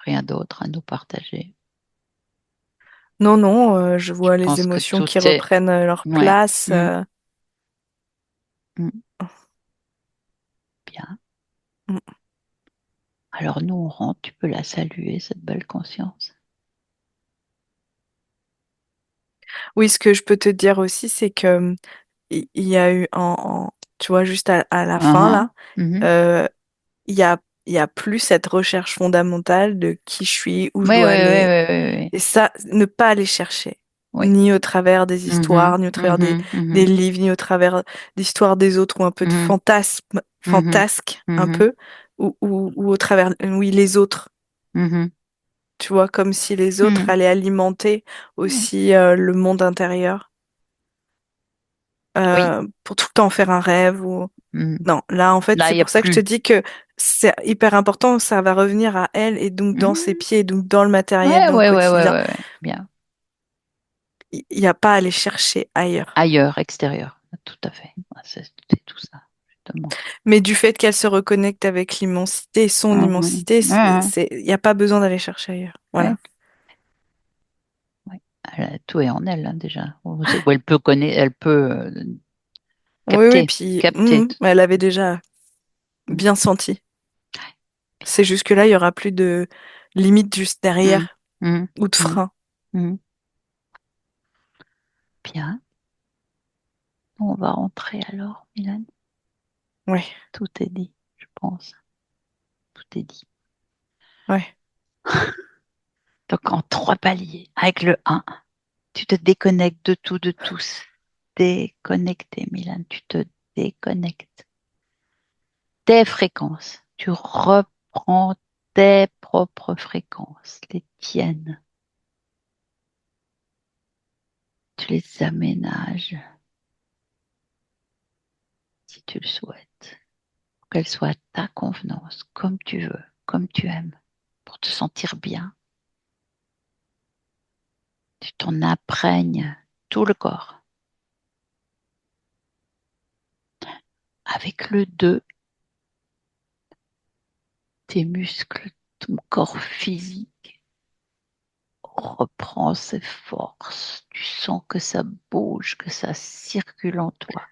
Rien d'autre à nous partager. Non, non, je Je vois les pense que émotions tout qui est. reprennent leur Ouais. place. Mm, mm, bien. Mm. Alors nous, on rentre, tu peux la saluer, cette belle conscience. Oui, ce que je peux te dire aussi, c'est que il y a eu tu vois, juste à la fin Ah, là, mhm. euh, il y a plus cette recherche fondamentale de qui je suis, où je Oui, dois oui, oui, aller. oui, oui, oui. Et ça, ne pas aller chercher, Oui. ni au travers des Mhm, histoires, ni au travers mhm, des mhm, livres, ni au travers d'histoires des autres, ou un peu de mhm, fantasme, mhm, fantasque, un mhm, peu, ou au travers, oui, les autres, mhm, tu vois, comme si les autres mhm. allaient alimenter aussi le monde intérieur, Oui. pour tout le temps faire un rêve, ou... Mhm. Non, là, en fait, Là, c'est il n'y a pour ça que je te plus. dis que c'est hyper important, ça va revenir à elle, et donc dans ses Mhm. pieds, et donc dans le matériel, Ouais, dans le ouais, ouais, ouais, quotidien. ouais, ouais. Bien. Il n'y a pas à aller chercher ailleurs. Ailleurs, extérieur. Tout à fait. Ouais, c'est tout ça, justement. Mais du fait qu'elle se reconnecte avec l'immensité, son Mhm. immensité, Ouais, il n'y a pas besoin d'aller chercher ailleurs. ouais, Voilà. ouais. Tout est en elle, hein, déjà. Où elle peut connaître, elle peut Oui, oui, capter, puis capter. elle avait déjà Mhm. bien senti. C'est Bien. juste que là, il y aura plus de limite juste Mhm. derrière Mhm. ou de Mhm. frein. Mhm. Bien. On va rentrer alors, Milan. Oui, Tout est dit, je pense. Tout est dit. oui. Donc, en trois paliers, avec le un, tu te déconnectes de tout, de tous. Déconnecté, Milan, tu te déconnectes. Tes fréquences. Tu reprends tes propres fréquences, les tiennes. Tu les aménages si tu le souhaites, pour qu'elles soient à ta convenance, comme tu veux, comme tu aimes, pour te sentir bien. Tu t'en imprègnes tout le corps. Avec le 2, tes muscles, ton corps physique reprend ses forces. Tu sens que ça bouge, que ça circule en toi,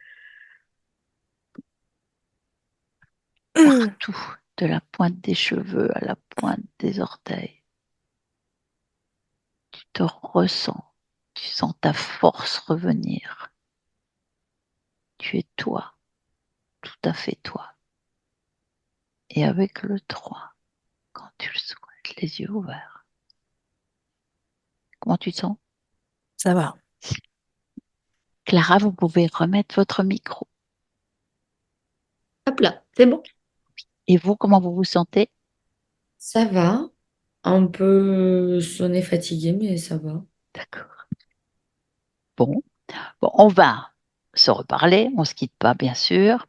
partout, de la pointe des cheveux à la pointe des orteils. Tu te ressens Tu sens ta force revenir. Tu es toi, tout à fait toi. Et avec le 3, quand tu le souhaites, les yeux ouverts. Comment tu te sens? Ça va. Clara, vous pouvez remettre votre micro. Hop là, c'est bon. Et vous, comment vous vous sentez? Ça va. Un peu sonné fatigué, mais ça va. D'accord. Bon. Bon, on va se reparler. On ne se quitte pas, bien sûr.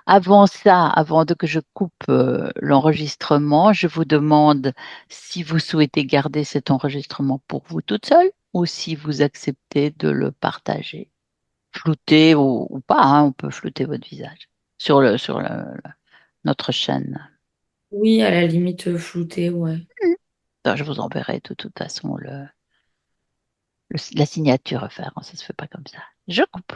Avant ça, que je coupe l'enregistrement, je vous demande si vous souhaitez garder cet enregistrement pour vous toute seule ou si vous acceptez de le partager. Flouter ou pas, hein, on peut flouter votre visage notre chaîne. Oui, à la limite flouté, ouais. Ça, je vous enverrai de toute façon la signature à faire, hein, ça se fait pas comme ça. Je coupe.